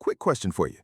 Quick question for you.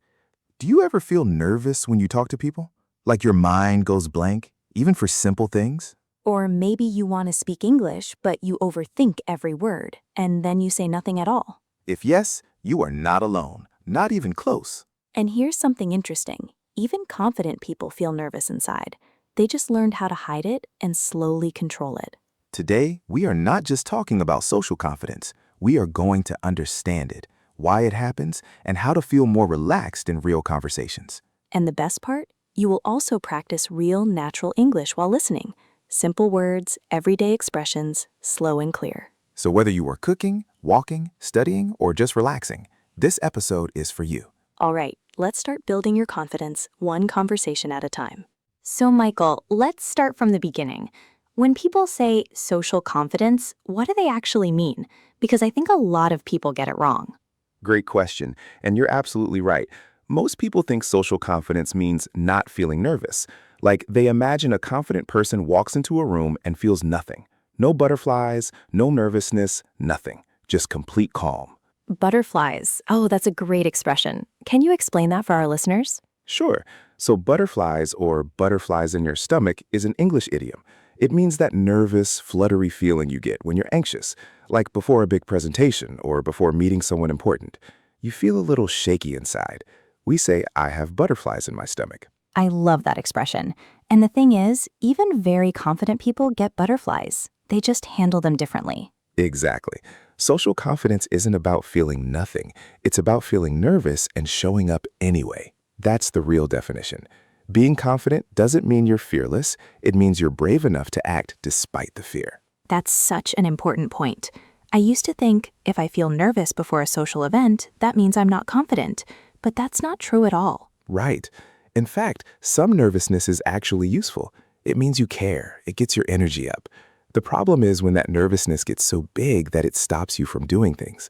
Do you ever feel nervous when you talk to people? Like your mind goes blank, even for simple things? Or maybe you want to speak English, but you overthink every word, and then you say nothing at all. If yes, you are not alone, not even close. And here's something interesting. Even confident people feel nervous inside. They just learned how to hide it and slowly control it. Today, we are not just talking about social confidence. We are going to understand it, why it happens, and how to feel more relaxed in real conversations. And the best part? You will also practice real, natural English while listening. Simple words, everyday expressions, slow and clear. So whether you are cooking, walking, studying, or just relaxing, this episode is for you. All right, let's start building your confidence one conversation at a time. So, Michael, let's start from the beginning. When people say social confidence, what do they actually mean? Because I think a lot of people get it wrong. Great question, and you're absolutely right. Most people think social confidence means not feeling nervous. Like they imagine a confident person walks into a room and feels nothing. No butterflies, no nervousness, nothing. Just complete calm. Butterflies. Oh, that's a great expression. Can you explain that for our listeners? Sure. So butterflies or butterflies in your stomach is an English idiom. It means that nervous, fluttery feeling you get when you're anxious, like before a big presentation or before meeting someone important. You feel a little shaky inside. We say, I have butterflies in my stomach. I love that expression. And the thing is, even very confident people get butterflies. They just handle them differently. Exactly. Social confidence isn't about feeling nothing. It's about feeling nervous and showing up anyway. That's the real definition. Being confident doesn't mean you're fearless. It means you're brave enough to act despite the fear. That's such an important point. I used to think if I feel nervous before a social event, that means I'm not confident. But that's not true at all. Right. In fact, some nervousness is actually useful. It means you care. It gets your energy up. The problem is when that nervousness gets so big that it stops you from doing things.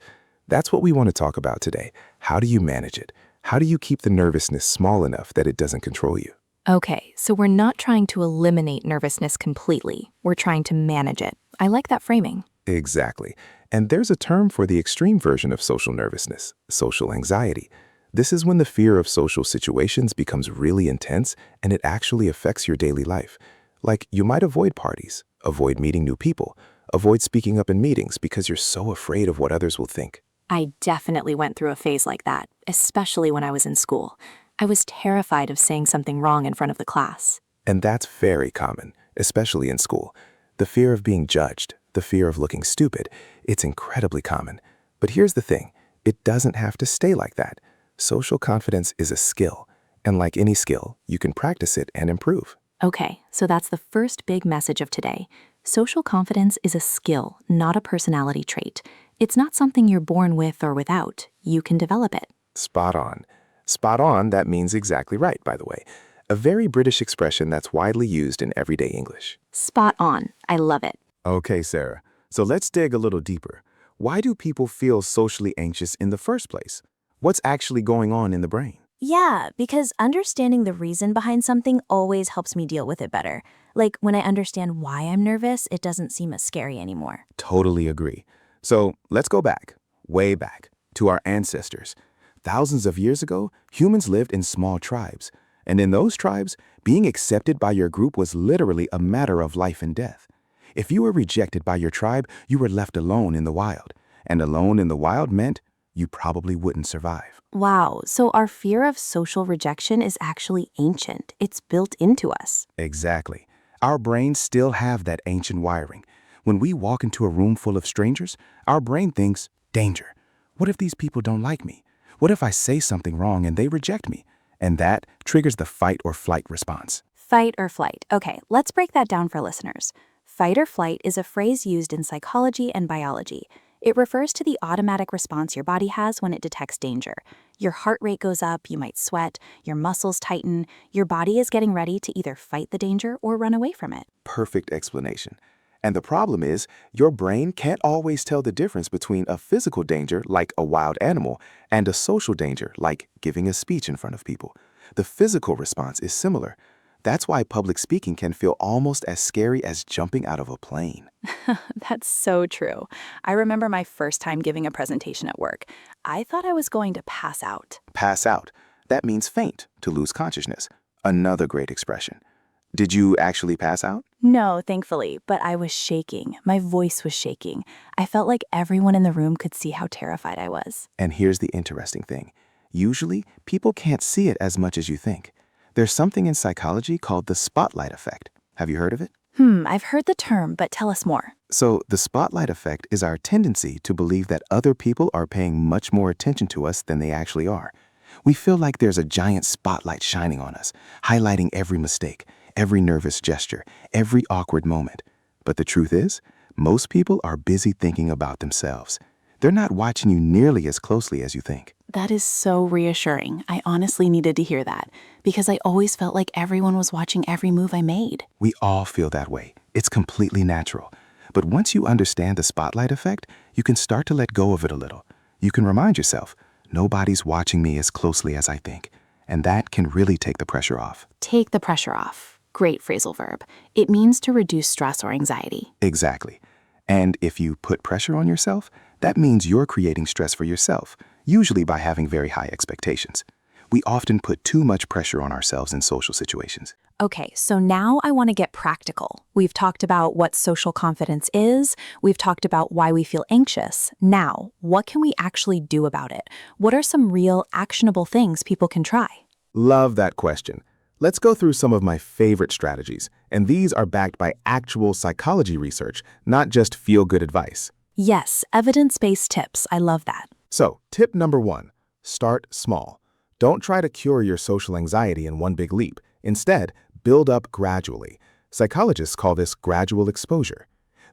That's what we want to talk about today. How do you manage it? How do you keep the nervousness small enough that it doesn't control you? Okay, so we're not trying to eliminate nervousness completely. We're trying to manage it. I like that framing. Exactly. And there's a term for the extreme version of social nervousness, social anxiety. This is when the fear of social situations becomes really intense and it actually affects your daily life. Like you might avoid parties, avoid meeting new people, avoid speaking up in meetings because you're so afraid of what others will think. I definitely went through a phase like that, especially when I was in school. I was terrified of saying something wrong in front of the class. And that's very common, especially in school. The fear of being judged, the fear of looking stupid, it's incredibly common. But here's the thing, it doesn't have to stay like that. Social confidence is a skill, and like any skill, you can practice it and improve. Okay, so that's the first big message of today. Social confidence is a skill, not a personality trait. It's not something you're born with or without. You can develop it. Spot on. Spot on, that means exactly right, by the way. A very British expression that's widely used in everyday English. Spot on. I love it. Okay, Sarah. So let's dig a little deeper. Why do people feel socially anxious in the first place? What's actually going on in the brain? Yeah, because understanding the reason behind something always helps me deal with it better. Like when I understand why I'm nervous, it doesn't seem as scary anymore. Totally agree. So let's go back, way back, to our ancestors. Thousands of years ago, humans lived in small tribes. And in those tribes, being accepted by your group was literally a matter of life and death. If you were rejected by your tribe, you were left alone in the wild. And alone in the wild meant you probably wouldn't survive. Wow, so our fear of social rejection is actually ancient. It's built into us. Exactly. Our brains still have that ancient wiring. When we walk into a room full of strangers, our brain thinks, danger. What if these people don't like me? What if I say something wrong and they reject me? And that triggers the fight or flight response. Fight or flight. Okay, let's break that down for listeners. Fight or flight is a phrase used in psychology and biology. It refers to the automatic response your body has when it detects danger. Your heart rate goes up, you might sweat, your muscles tighten. Your body is getting ready to either fight the danger or run away from it. Perfect explanation. And the problem is, your brain can't always tell the difference between a physical danger, like a wild animal, and a social danger, like giving a speech in front of people. The physical response is similar. That's why public speaking can feel almost as scary as jumping out of a plane. That's so true. I remember my first time giving a presentation at work. I thought I was going to pass out. Pass out. That means faint, to lose consciousness. Another great expression. Did you actually pass out? No, thankfully, but I was shaking. My voice was shaking. I felt like everyone in the room could see how terrified I was. And here's the interesting thing. Usually, people can't see it as much as you think. There's something in psychology called the spotlight effect. Have you heard of it? I've heard the term, but tell us more. So, the spotlight effect is our tendency to believe that other people are paying much more attention to us than they actually are. We feel like there's a giant spotlight shining on us, highlighting every mistake, every nervous gesture, every awkward moment. But the truth is, most people are busy thinking about themselves. They're not watching you nearly as closely as you think. That is so reassuring. I honestly needed to hear that because I always felt like everyone was watching every move I made. We all feel that way. It's completely natural. But once you understand the spotlight effect, you can start to let go of it a little. You can remind yourself, nobody's watching me as closely as I think. And that can really take the pressure off. Take the pressure off. Great phrasal verb. It means to reduce stress or anxiety. Exactly. And if you put pressure on yourself, that means you're creating stress for yourself, usually by having very high expectations. We often put too much pressure on ourselves in social situations. Okay, so now I want to get practical. We've talked about what social confidence is. We've talked about why we feel anxious. Now, what can we actually do about it? What are some real, actionable things people can try? Love that question. Let's go through some of my favorite strategies, and these are backed by actual psychology research, not just feel-good advice. Yes, evidence-based tips. I love that. So, tip number 1, start small. Don't try to cure your social anxiety in one big leap. Instead, build up gradually. Psychologists call this gradual exposure.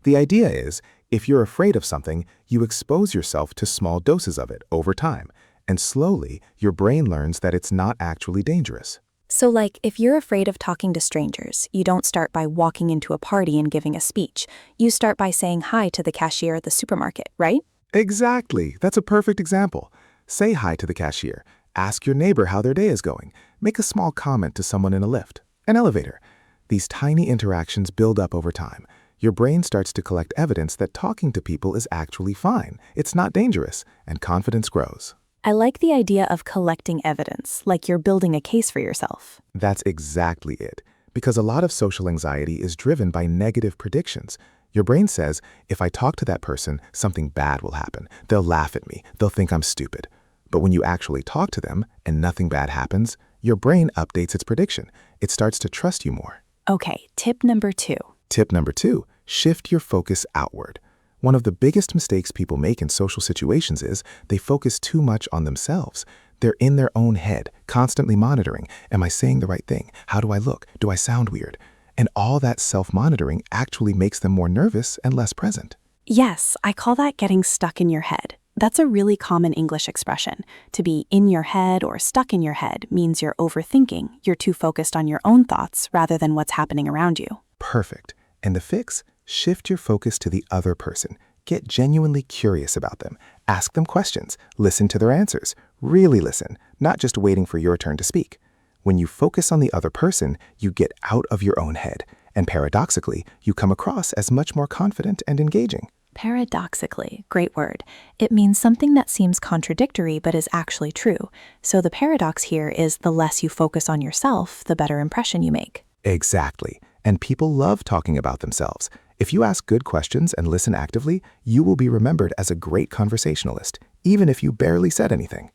The idea is, if you're afraid of something, you expose yourself to small doses of it over time, and slowly, your brain learns that it's not actually dangerous. So like, if you're afraid of talking to strangers, you don't start by walking into a party and giving a speech. You start by saying hi to the cashier at the supermarket, right? Exactly. That's a perfect example. Say hi to the cashier. Ask your neighbor how their day is going. Make a small comment to someone in a lift, an elevator. These tiny interactions build up over time. Your brain starts to collect evidence that talking to people is actually fine. It's not dangerous, and confidence grows. I like the idea of collecting evidence, like you're building a case for yourself. That's exactly it. Because a lot of social anxiety is driven by negative predictions. Your brain says, if I talk to that person, something bad will happen. They'll laugh at me. They'll think I'm stupid. But when you actually talk to them and nothing bad happens, your brain updates its prediction. It starts to trust you more. Okay, tip number 2. Tip number 2, shift your focus outward. One of the biggest mistakes people make in social situations is they focus too much on themselves. They're in their own head, constantly monitoring. Am I saying the right thing? How do I look? Do I sound weird? And all that self-monitoring actually makes them more nervous and less present. Yes, I call that getting stuck in your head. That's a really common English expression. To be in your head or stuck in your head means you're overthinking. You're too focused on your own thoughts rather than what's happening around you. Perfect. And the fix? Shift your focus to the other person. Get genuinely curious about them. Ask them questions. Listen to their answers. Really listen, not just waiting for your turn to speak. When you focus on the other person, you get out of your own head. And paradoxically, you come across as much more confident and engaging. Paradoxically, great word. It means something that seems contradictory but is actually true. So the paradox here is the less you focus on yourself, the better impression you make. Exactly. And people love talking about themselves. If you ask good questions and listen actively, you will be remembered as a great conversationalist, even if you barely said anything.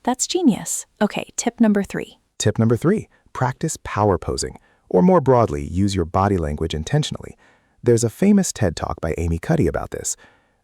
That's genius. Okay, tip number 3. Tip number 3, practice power posing, or more broadly, use your body language intentionally. There's a famous TED Talk by Amy Cuddy about this.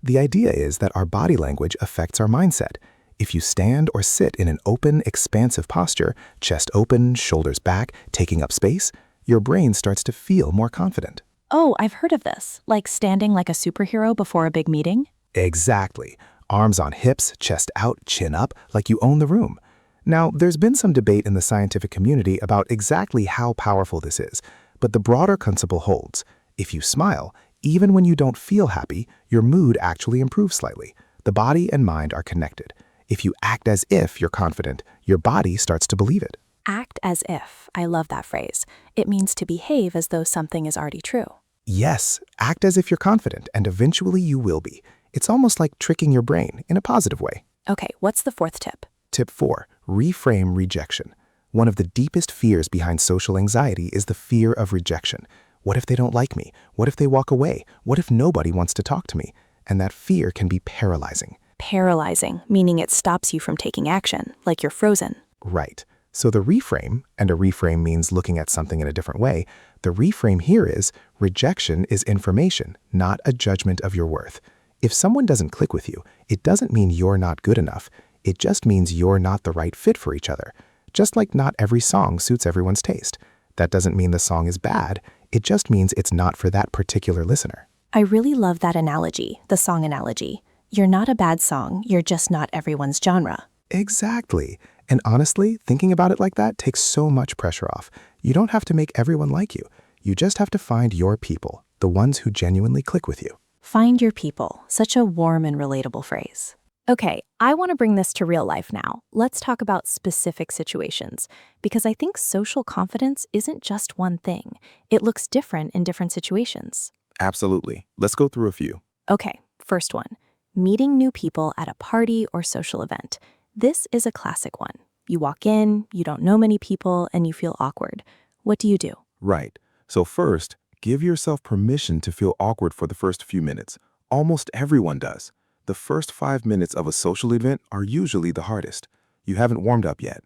The idea is that our body language affects our mindset. If you stand or sit in an open, expansive posture, chest open, shoulders back, taking up space, your brain starts to feel more confident. Oh, I've heard of this. Like standing like a superhero before a big meeting? Exactly. Arms on hips, chest out, chin up, like you own the room. Now, there's been some debate in the scientific community about exactly how powerful this is, but the broader principle holds. If you smile, even when you don't feel happy, your mood actually improves slightly. The body and mind are connected. If you act as if you're confident, your body starts to believe it. Act as if. I love that phrase. It means to behave as though something is already true. Yes, act as if you're confident, and eventually you will be. It's almost like tricking your brain in a positive way. Okay, what's the fourth tip? Tip 4. Reframe rejection. One of the deepest fears behind social anxiety is the fear of rejection. What if they don't like me? What if they walk away? What if nobody wants to talk to me? And that fear can be paralyzing. Paralyzing, meaning it stops you from taking action, like you're frozen. Right. So the reframe, and a reframe means looking at something in a different way, the reframe here is rejection is information, not a judgment of your worth. If someone doesn't click with you, it doesn't mean you're not good enough. It just means you're not the right fit for each other. Just like not every song suits everyone's taste. That doesn't mean the song is bad. It just means it's not for that particular listener. I really love that analogy, the song analogy. You're not a bad song, you're just not everyone's genre. Exactly. And honestly, thinking about it like that takes so much pressure off. You don't have to make everyone like you. You just have to find your people, the ones who genuinely click with you. Find your people, such a warm and relatable phrase. Okay, I want to bring this to real life now. Let's talk about specific situations, because I think social confidence isn't just one thing. It looks different in different situations. Absolutely. Let's go through a few. Okay, first one, meeting new people at a party or social event. This is a classic one. You walk in, you don't know many people, and you feel awkward. What do you do? Right. So first, give yourself permission to feel awkward for the first few minutes. Almost everyone does. The first 5 minutes of a social event are usually the hardest. You haven't warmed up yet.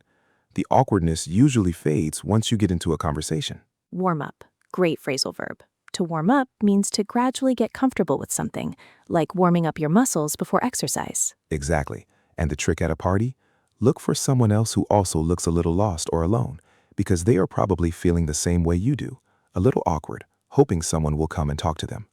The awkwardness usually fades once you get into a conversation. Warm up. Great phrasal verb. To warm up means to gradually get comfortable with something, like warming up your muscles before exercise. Exactly. And the trick at a party? Look for someone else who also looks a little lost or alone, because they are probably feeling the same way you do, a little awkward, hoping someone will come and talk to them.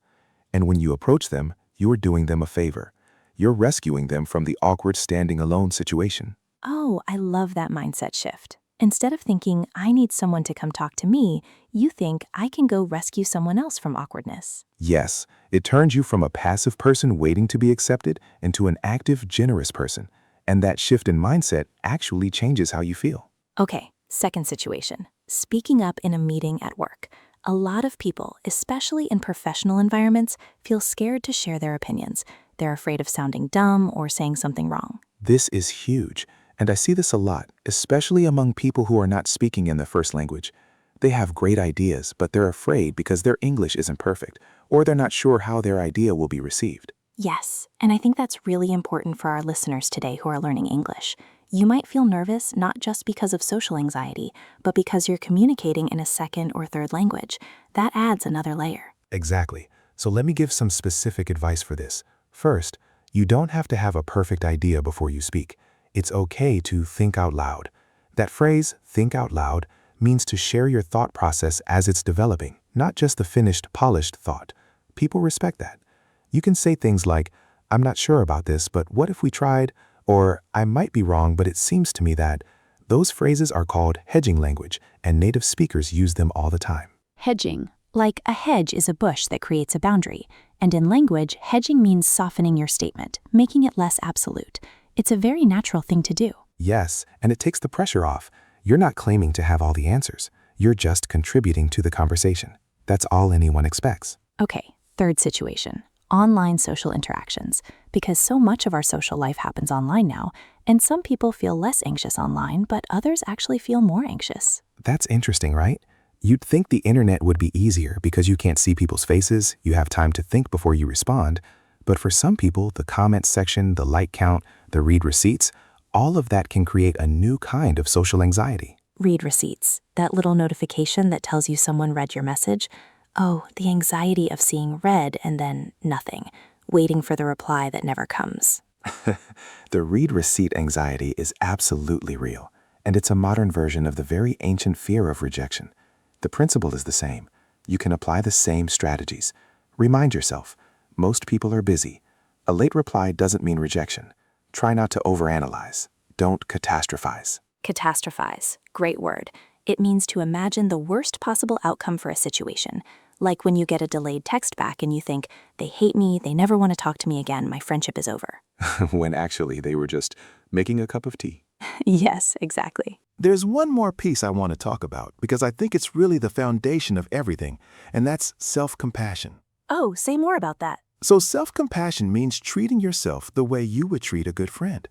And when you approach them, you are doing them a favor. You're rescuing them from the awkward standing alone situation. Oh, I love that mindset shift. Instead of thinking, I need someone to come talk to me, you think, I can go rescue someone else from awkwardness. Yes, it turns you from a passive person waiting to be accepted into an active, generous person. And that shift in mindset actually changes how you feel. Okay, second situation. Speaking up in a meeting at work. A lot of people, especially in professional environments, feel scared to share their opinions. They're afraid of sounding dumb or saying something wrong. This is huge, and I see this a lot, especially among people who are not speaking in their first language. They have great ideas, but they're afraid because their English isn't perfect, or they're not sure how their idea will be received. Yes, and I think that's really important for our listeners today who are learning English. You might feel nervous not just because of social anxiety, but because you're communicating in a second or third language. That adds another layer. Exactly. So let me give some specific advice for this. First, you don't have to have a perfect idea before you speak. It's okay to think out loud. That phrase, think out loud, means to share your thought process as it's developing, not just the finished, polished thought. People respect that. You can say things like, I'm not sure about this, but what if we tried? Or, I might be wrong, but it seems to me that. Those phrases are called hedging language, and native speakers use them all the time. Hedging. Like a hedge is a bush that creates a boundary. And in language, hedging means softening your statement, making it less absolute. It's a very natural thing to do. Yes, and it takes the pressure off. You're not claiming to have all the answers. You're just contributing to the conversation. That's all anyone expects. Okay, third situation. Online social interactions. Because so much of our social life happens online now, and some people feel less anxious online, but others actually feel more anxious. That's interesting, right? You'd think the internet would be easier because you can't see people's faces, you have time to think before you respond. But for some people, the comment section, the like count, the read receipts, all of that can create a new kind of social anxiety. Read receipts. That little notification that tells you someone read your message. Oh, the anxiety of seeing read and then nothing, waiting for the reply that never comes. The read receipt anxiety is absolutely real, and it's a modern version of the very ancient fear of rejection. The principle is the same. You can apply the same strategies. Remind yourself, most people are busy. A late reply doesn't mean rejection. Try not to overanalyze. Don't catastrophize. Catastrophize. Great word. It means to imagine the worst possible outcome for a situation. Like when you get a delayed text back and you think, they hate me, they never want to talk to me again, my friendship is over. When actually they were just making a cup of tea. Yes, exactly. There's one more piece I want to talk about because I think it's really the foundation of everything, and that's self-compassion. Oh, say more about that. So self-compassion means treating yourself the way you would treat a good friend.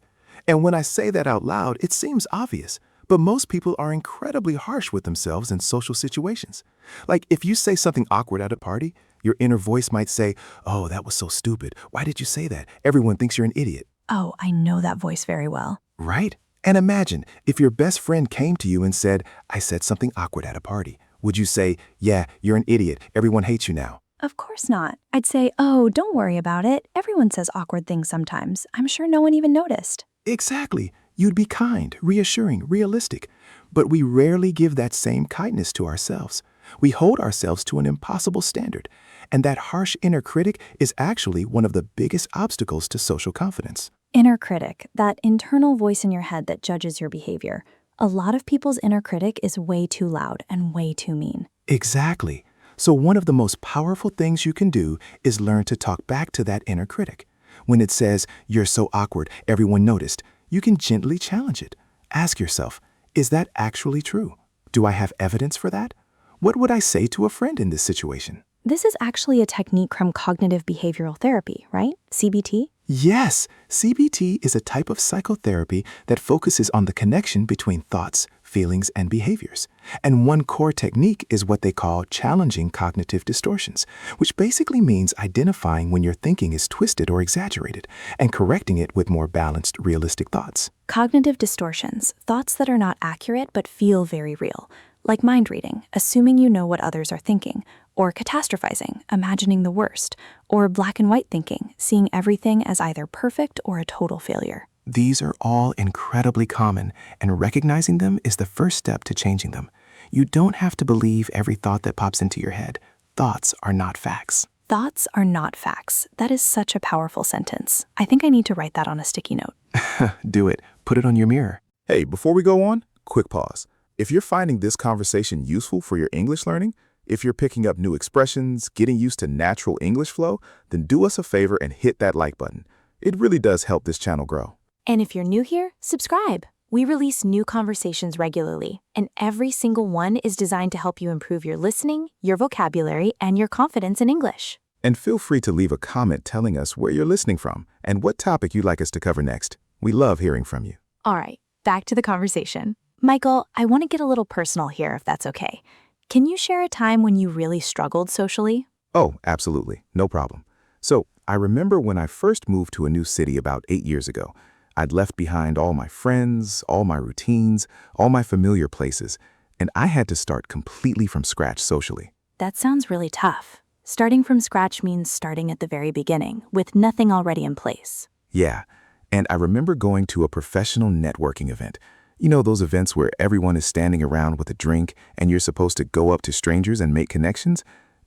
And when I say that out loud, it seems obvious, but most people are incredibly harsh with themselves in social situations. Like if you say something awkward at a party, your inner voice might say, "Oh, that was so stupid. Why did you say that? Everyone thinks you're an idiot." Oh, I know that voice very well. Right? And imagine if your best friend came to you and said, "I said something awkward at a party." Would you say, "Yeah, you're an idiot. Everyone hates you now"? Of course not. I'd say, oh, don't worry about it. Everyone says awkward things sometimes. I'm sure no one even noticed. Exactly. You'd be kind, reassuring, realistic. But we rarely give that same kindness to ourselves. We hold ourselves to an impossible standard. And that harsh inner critic is actually one of the biggest obstacles to social confidence. Inner critic, that internal voice in your head that judges your behavior. A lot of people's inner critic is way too loud and way too mean. Exactly. So one of the most powerful things you can do is learn to talk back to that inner critic. When it says, "You're so awkward, everyone noticed," you can gently challenge it. Ask yourself, is that actually true? Do I have evidence for that? What would I say to a friend in this situation? This is actually a technique from cognitive behavioral therapy, right? CBT? Yes, CBT is a type of psychotherapy that focuses on the connection between thoughts, feelings, and behaviors. And one core technique is what they call challenging cognitive distortions, which basically means identifying when your thinking is twisted or exaggerated and correcting it with more balanced, realistic thoughts. Cognitive distortions, thoughts that are not accurate but feel very real, like mind reading, assuming you know what others are thinking, or catastrophizing, imagining the worst, or black and white thinking, seeing everything as either perfect or a total failure. These are all incredibly common, and recognizing them is the first step to changing them. You don't have to believe every thought that pops into your head. Thoughts are not facts. Thoughts are not facts. That is such a powerful sentence. I think I need to write that on a sticky note. Do it. Put it on your mirror. Hey, before we go on, quick pause. If you're finding this conversation useful for your English learning, if you're picking up new expressions, getting used to natural English flow, then do us a favor and hit that like button. It really does help this channel grow. And if you're new here, subscribe. We release new conversations regularly, and every single one is designed to help you improve your listening, your vocabulary, and your confidence in English. And feel free to leave a comment telling us where you're listening from and what topic you'd like us to cover next. We love hearing from you. All right, back to the conversation. Michael, I want to get a little personal here, if that's okay. Can you share a time when you really struggled socially? Oh, absolutely. No problem. So, I remember when I first moved to a new city about 8 years ago. I'd left behind all my friends, all my routines, all my familiar places, and I had to start completely from scratch socially. That sounds really tough. Starting from scratch means starting at the very beginning, with nothing already in place. Yeah, and I remember going to a professional networking event. You know, those events where everyone is standing around with a drink and you're supposed to go up to strangers and make connections?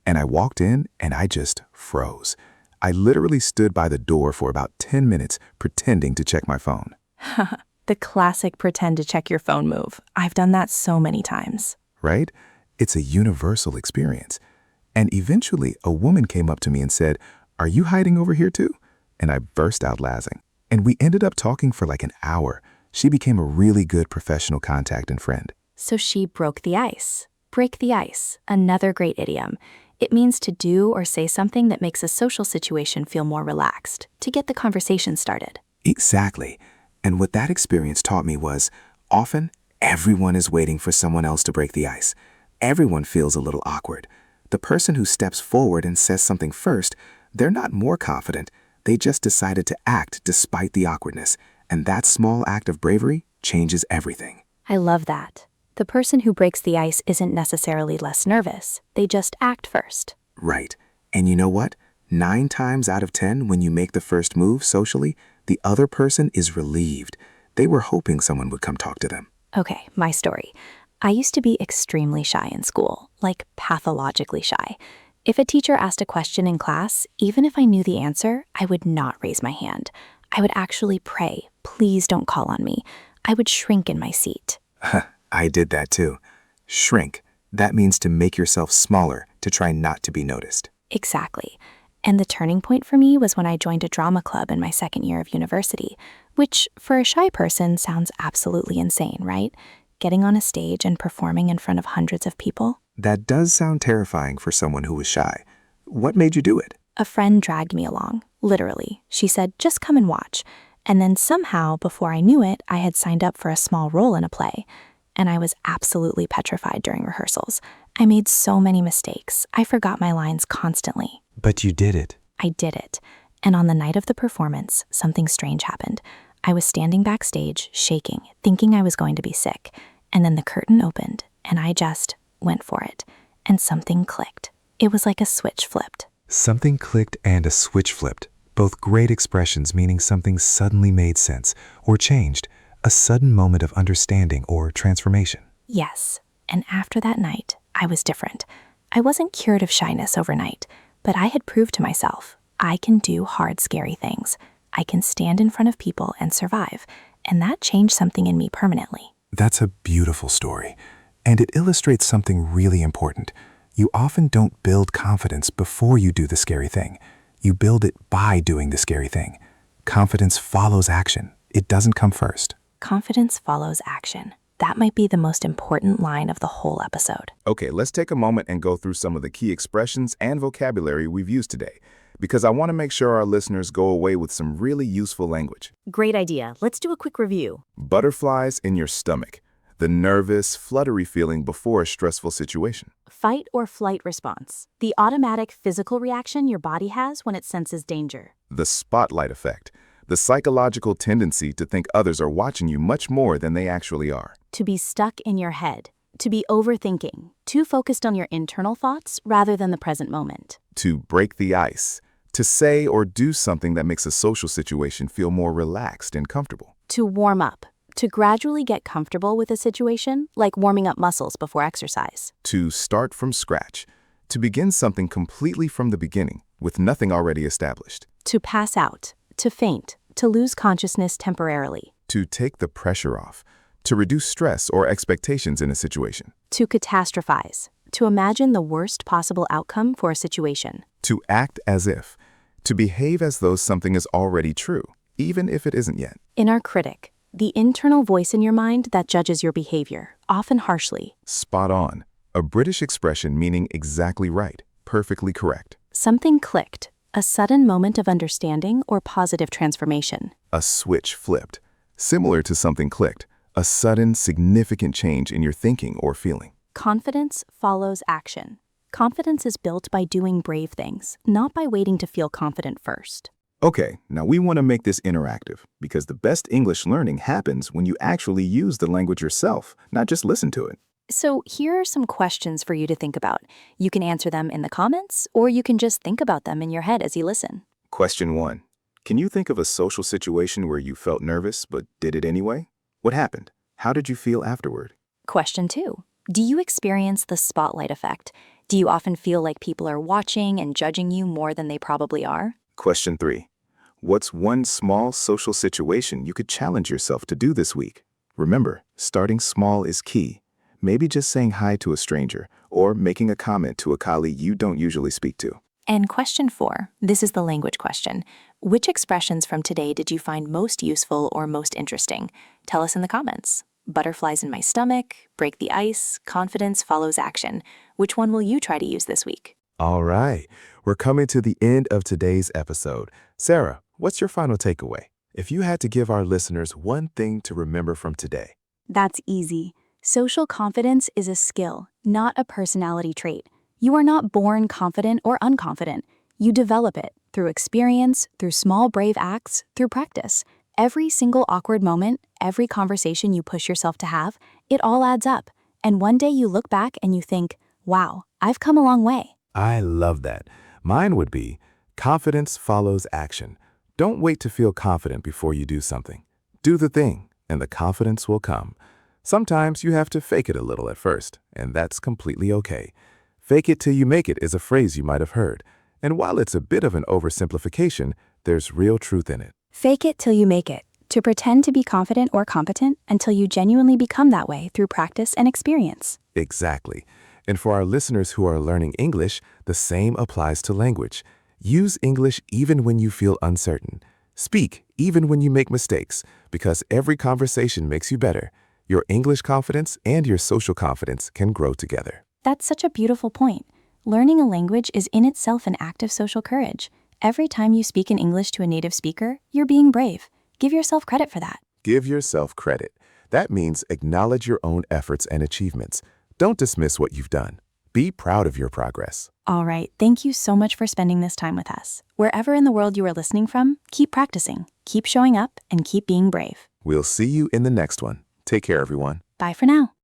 And I walked in and I just froze. I literally stood by the door for about 10 minutes pretending to check my phone. The classic pretend to check your phone move. I've done that so many times. Right? It's a universal experience. And eventually a woman came up to me and said, "Are you hiding over here too?" And I burst out laughing. And we ended up talking for like an hour. She became a really good professional contact and friend. So she broke the ice. Break the ice, another great idiom. It means to do or say something that makes a social situation feel more relaxed, to get the conversation started. Exactly. And what that experience taught me was, often everyone is waiting for someone else to break the ice. Everyone feels a little awkward. The person who steps forward and says something first, they're not more confident. They just decided to act despite the awkwardness. And that small act of bravery changes everything. I love that. The person who breaks the ice isn't necessarily less nervous. They just act first. Right. And you know what? 9 times out of 10, when you make the first move socially, the other person is relieved. They were hoping someone would come talk to them. Okay, my story. I used to be extremely shy in school, like pathologically shy. If a teacher asked a question in class, even if I knew the answer, I would not raise my hand. I would actually pray, "Please don't call on me." I would shrink in my seat. I did that too. Shrink. That means to make yourself smaller to try not to be noticed. Exactly. And the turning point for me was when I joined a drama club in my second year of university, which for a shy person sounds absolutely insane, right? Getting on a stage and performing in front of hundreds of people. That does sound terrifying for someone who was shy. What made you do it? A friend dragged me along, literally. She said, just come and watch. And then somehow, before I knew it, I had signed up for a small role in a play. And I was absolutely petrified during rehearsals. I made so many mistakes. I forgot my lines constantly. But you did it. I did it. And on the night of the performance, something strange happened. I was standing backstage, shaking, thinking I was going to be sick. And then the curtain opened, and I just went for it. And something clicked. It was like a switch flipped. Something clicked and a switch flipped. Both great expressions meaning something suddenly made sense or changed, a sudden moment of understanding or transformation. Yes, and after that night, I was different. I wasn't cured of shyness overnight, but I had proved to myself I can do hard, scary things. I can stand in front of people and survive, and that changed something in me permanently. That's a beautiful story, and it illustrates something really important. You often don't build confidence before you do the scary thing. You build it by doing the scary thing. Confidence follows action. It doesn't come first. Confidence follows action. That might be the most important line of the whole episode. Okay, let's take a moment and go through some of the key expressions and vocabulary we've used today, because I want to make sure our listeners go away with some really useful language. Great idea. Let's do a quick review. Butterflies in your stomach, the nervous, fluttery feeling before a stressful situation. Fight or flight response. The automatic physical reaction your body has when it senses danger. The spotlight effect, the psychological tendency to think others are watching you much more than they actually are. To be stuck in your head. To be overthinking. Too focused on your internal thoughts rather than the present moment. To break the ice, to say or do something that makes a social situation feel more relaxed and comfortable. To warm up. To gradually get comfortable with a situation, like warming up muscles before exercise. To start from scratch, to begin something completely from the beginning with nothing already established. To pass out. To faint. To lose consciousness temporarily. To take the pressure off, to reduce stress or expectations in a situation. To catastrophize. To imagine the worst possible outcome for a situation. To act as if, to behave as though something is already true, even if it isn't yet. Inner critic. The internal voice in your mind that judges your behavior, often harshly. Spot on, a British expression meaning exactly right, perfectly correct. Something clicked. A sudden moment of understanding or positive transformation. A switch flipped, similar to something clicked, a sudden, significant change in your thinking or feeling. Confidence follows action. Confidence is built by doing brave things, not by waiting to feel confident first. Okay, now we want to make this interactive, because the best English learning happens when you actually use the language yourself, not just listen to it. So here are some questions for you to think about. You can answer them in the comments, or you can just think about them in your head as you listen. Question 1. Can you think of a social situation where you felt nervous but did it anyway? What happened? How did you feel afterward? Question 2. Do you experience the spotlight effect? Do you often feel like people are watching and judging you more than they probably are? Question 3. What's one small social situation you could challenge yourself to do this week? Remember, starting small is key. Maybe just saying hi to a stranger or making a comment to a colleague you don't usually speak to. And question 4, this is the language question. Which expressions from today did you find most useful or most interesting? Tell us in the comments. Butterflies in my stomach, break the ice, confidence follows action. Which one will you try to use this week? All right, we're coming to the end of today's episode. Sarah, what's your final takeaway? If you had to give our listeners one thing to remember from today. That's easy. Social confidence is a skill, not a personality trait. You are not born confident or unconfident. You develop it through experience, through small brave acts, through practice. Every single awkward moment, every conversation you push yourself to have, it all adds up. And one day you look back and you think, wow, I've come a long way. I love that. Mine would be, confidence follows action. Don't wait to feel confident before you do something. Do the thing, and the confidence will come. Sometimes you have to fake it a little at first, and that's completely okay. Fake it till you make it is a phrase you might have heard. And while it's a bit of an oversimplification, there's real truth in it. Fake it till you make it. To pretend to be confident or competent until you genuinely become that way through practice and experience. Exactly. And for our listeners who are learning English, the same applies to language. Use English even when you feel uncertain. Speak even when you make mistakes, because every conversation makes you better. Your English confidence and your social confidence can grow together. That's such a beautiful point. Learning a language is in itself an act of social courage. Every time you speak in English to a native speaker, you're being brave. Give yourself credit for that. Give yourself credit. That means acknowledge your own efforts and achievements. Don't dismiss what you've done. Be proud of your progress. All right, thank you so much for spending this time with us. Wherever in the world you are listening from, keep practicing, keep showing up, and keep being brave. We'll see you in the next one. Take care, everyone. Bye for now.